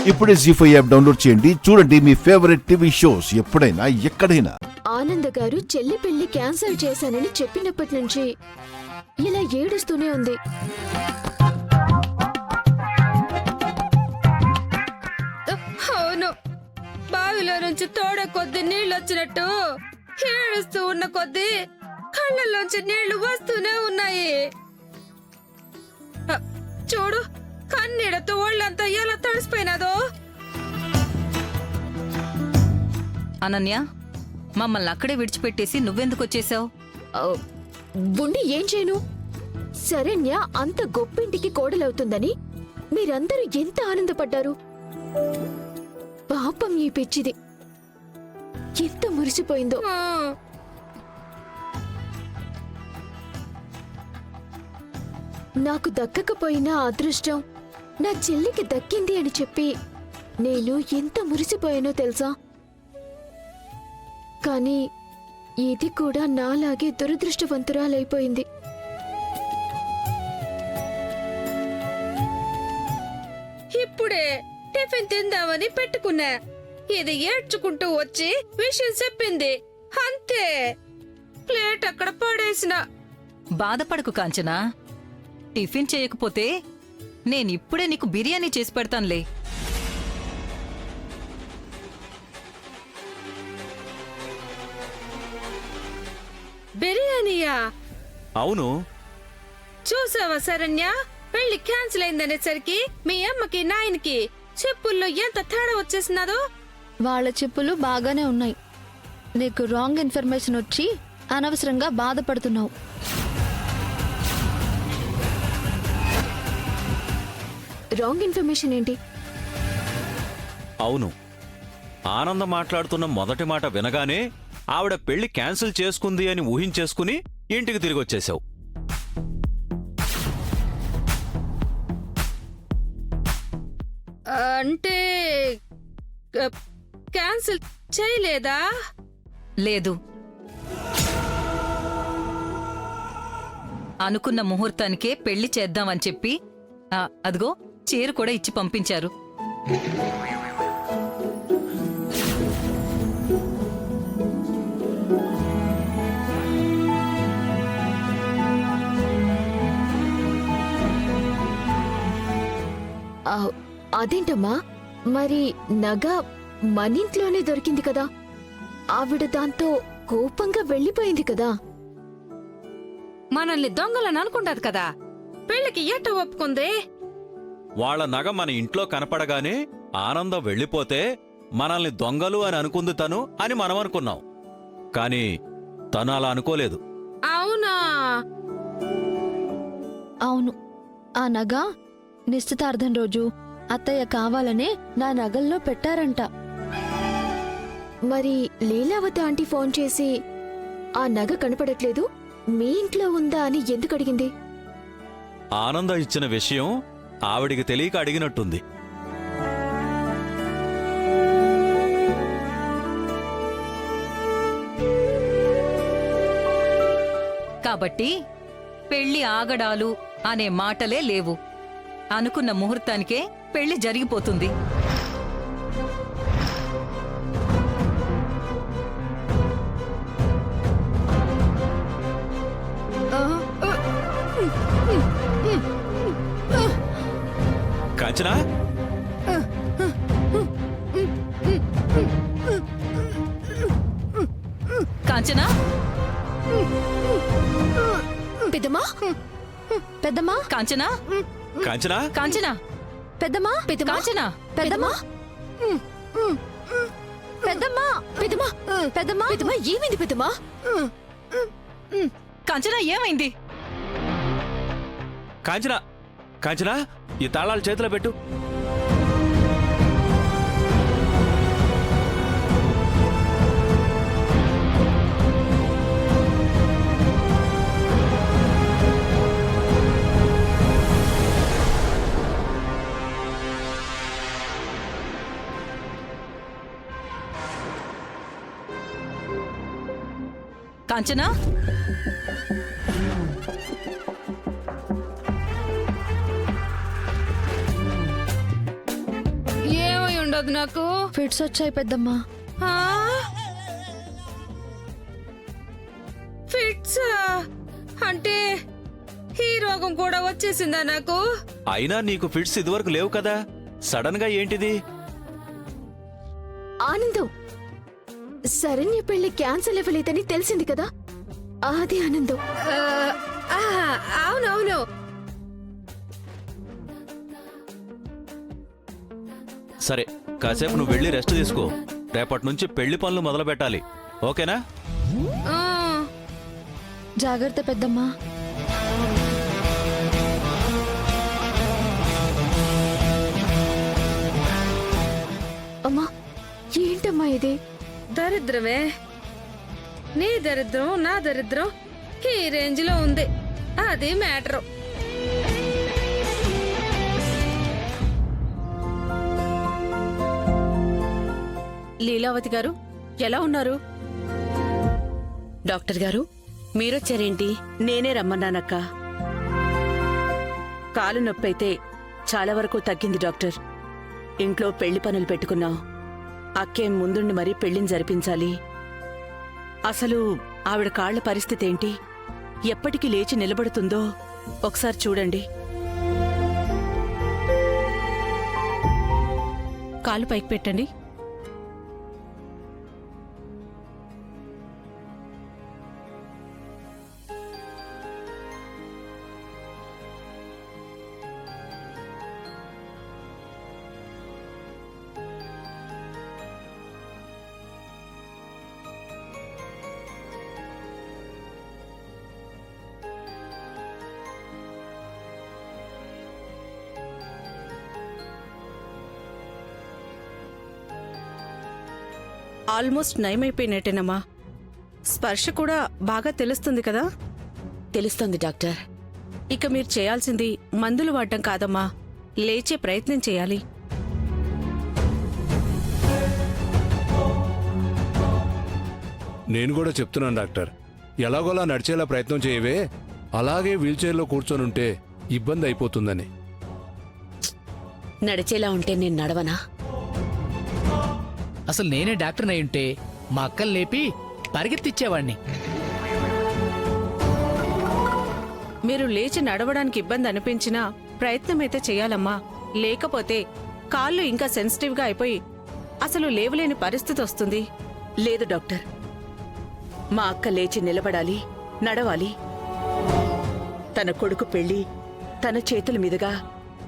ఇప్పుడే జీ5 app download చేయండి. చూడండి మీ ఫేవరెట్ టీవీ షోస్ ఎప్పుడైనా ఎక్కడైనా. ఆనంద్ గారు చెల్లి పెళ్లి క్యాన్సిల్ చేశానని చెప్పినప్పటి నుంచి ఇలా ఏడుస్తూనే ఉంది. అవును, బావిలో నుంచి తోడ కొద్ది నీళ్ళు వచ్చినట్టు ఏడుస్తూ ఉన్న కొద్ది కళ్ళల్లోంచి నీళ్లు వస్తూనే ఉన్నాయి. చూడు, కన్నీడతో ఒళ్ళంతా ఎలా తడిసిపోయినాదో. అనన్య, మమ్మల్ని అక్కడే విడిచిపెట్టేసి నువ్వెందుకు వచ్చేసావు? ఉండి ఏం చేయను? శరణ్య అంత గొప్పింటికి కోడలవుతుందని మీరందరూ ఎంత ఆనందపడ్డారు. పాపం ఈ పిచ్చిది ఎంత మురిసిపోయిందో. నాకు దక్కకపోయినా అదృష్టం నా చెల్లికి దక్కింది అని చెప్పి నేను ఎంత మురిసిపోయానో తెలుసా? కానీ ఇది కూడా నాలాగే దురదృష్టవంతురాలైపోయింది. ఇప్పుడే టిఫిన్ తిందామని పెట్టుకున్నా. ఇది ఏడ్చుకుంటూ వచ్చి విషయం చెప్పింది. అంతే, ప్లేట్ అక్కడ పడేసిన. బాధపడకు కాంచనా, టిఫిన్ చేయకపోతే నేనిప్పుడే నీకు బిర్యానీ చేసి పెడతానులే. బిర్యానీయా? అవును. చూసావా శరణ్య, పెళ్లి క్యాన్సిల్ అయిందనేసరికి మీ అమ్మకి నాయనకి చెప్పుల్లో ఎంత తేడా వచ్చేసినాదో. వాళ్ళ చెప్పులు బాగానే ఉన్నాయి. నీకు రాంగ్ ఇన్ఫర్మేషన్ వచ్చి అనవసరంగా బాధపడుతున్నావు. రాంగ్ ఇన్ఫర్మేషన్ ఏంటి? అవును, ఆనందం మాట్లాడుతున్న మొదటి మాట వినగానే ఆవిడ పెళ్లి క్యాన్సిల్ చేసుకుంది అని ఊహించేసుకుని ఇంటికి తిరిగొచ్చేశావు. అంటే క్యాన్సిల్ చేయలేదా? లేదు, అనుకున్న ముహూర్తానికే పెళ్లి చేద్దామని చెప్పి అదిగో చీర కూడా ఇచ్చి పంపించారు. అదేంటమ్మా, మరి నగ మనింట్లోనే దొరికింది కదా, ఆవిడ దాంతో కోపంగా వెళ్లిపోయింది కదా. మనల్ని దొంగలని అనుకుంటారు కదా, పెళ్లికి ఎట్ట ఒప్పుకుంది? వాళ్ల నగ మన ఇంట్లో కనపడగానే ఆనందం వెళ్ళిపోతే మనల్ని దొంగలు అని అనుకుంది తను అని మనం అనుకున్నాం. కాని తను అలా అనుకోలేదు. అవునా? అవును, ఆ నగ నిశ్చితార్థం రోజు అత్తయ్య కావాలనే నా నగల్లో పెట్టారంట. మరి లీలావతి ఆంటీ ఫోన్ చేసి ఆ నగ కనపడట్లేదు, మీ ఇంట్లో ఉందా అని ఎందుకు అడిగింది? ఆనంద ఇచ్చిన విషయం ఆవిడికి తెలియక అడిగినట్టుంది. కాబట్టి పెళ్లి ఆగడాలు అనే మాటలే లేవు. అనుకున్న ముహూర్తానికే పెళ్లి జరిగిపోతుంది. కాంచనా, కాంచనా, పెద్దమ్మా, పెద్దమ్మా, కాంచనా, కాంచనా, కాంచనా, పెద్దమ్మా, కాంచనా, పెద్దమ్మా, పెద్దమ్మా, పెద్దమ్మా, పెద్దమ్మా, పెద్దమ్మా, ఏమైంది పెద్దమ్మా? కాంచనా, ఏమైంది? కాంచనా, కాంచనా, ఈ తాళాలు చేతిలో పెట్టు. కాంచనా, ఏమో ఉండదు నాకు. ఫిట్స్ వచ్చాయి పెద్దమ్మా. ఆ? ఫిట్స్ అంటే ఈ రోగం కూడా వచ్చేసిందా నాకు? అయినా నీకు ఫిట్స్ ఇదివరకు లేవు కదా, సడన్ గా ఏంటిది? ఆనందం, శరణ్య పెళ్లి క్యాన్సర్ అవ్వలేదని తెలిసింది కదా, అది ఆనందం. ఆ, అవునవును. సరే, కాసేపు నువ్వు వెళ్ళి రెస్ట్ తీసుకో. రేపటి నుంచి పెళ్లి పనులు మొదలు పెట్టాలి, ఓకేనా? ఆ, జాగ్రత్త పెద్దమ్మా. అమ్మా, ఏంటమ్మా ఇది? దరిద్రమే. నీ దరిద్రం నా దరిద్రం ఈ రేంజ్ లో ఉంది. అది మ్యాటరు. లీలావతి గారు ఎలా ఉన్నారు? డాక్టర్ గారు మీరొచ్చారేంటి? నేనే రమ్మన్నానక్క. కాలు నొప్పి అయితే చాలా వరకు తగ్గింది డాక్టర్. ఇంట్లో పెళ్లి పనులు పెట్టుకున్నాం. అక్కేం ముందుండి మరీ పెళ్లిని జరిపించాలి. అసలు ఆవిడ కాళ్ల పరిస్థితి ఏంటి, ఎప్పటికి లేచి నిలబడుతుందో ఒకసారి చూడండి. కాలు పైకి పెట్టండి. ఆల్మోస్ట్ నయమైపోయినట్టేనమ్మా. స్పర్శ కూడా బాగా తెలుస్తుంది కదా? తెలుస్తుంది డాక్టర్. ఇక మీరు చేయాల్సింది మందులు వాడటం కాదమ్మా, లేచే ప్రయత్నం చేయాలి. నేను కూడా చెప్తున్నాను డాక్టర్, ఎలాగోలా నడిచేలా ప్రయత్నం చేయవే. అలాగే వీల్చైర్లో కూర్చొనుంటే ఇబ్బంది అయిపోతుందని. నడిచేలా ఉంటే నేను నడవనా? అసలు నేనే డాక్టర్ అయి ఉంటే మా అక్కలు లేపి పరిగెత్తిచ్చేవాణ్ణి. మీరు లేచి నడవడానికి ఇబ్బంది అనిపించినా ప్రయత్నమైతే చేయాలమ్మా. లేకపోతే కాళ్ళు ఇంకా సెన్సిటివ్గా అయిపోయి అసలు లేవలేని పరిస్థితి వస్తుంది. లేదు డాక్టర్, మా అక్క లేచి నిలబడాలి, నడవాలి. తన కొడుకు పెళ్లి తన చేతుల మీదుగా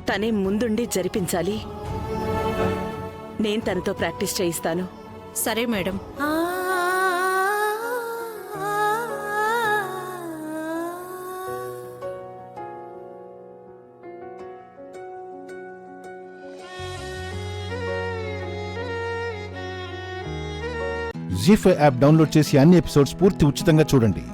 తనే ముందుండి జరిపించాలి. నేను తనతో ప్రాక్టీస్ చేయిస్తాను. సరే మేడం. జీ5 యాప్ డౌన్లోడ్ చేసి అన్ని ఎపిసోడ్స్ పూర్తి ఉచితంగా చూడండి.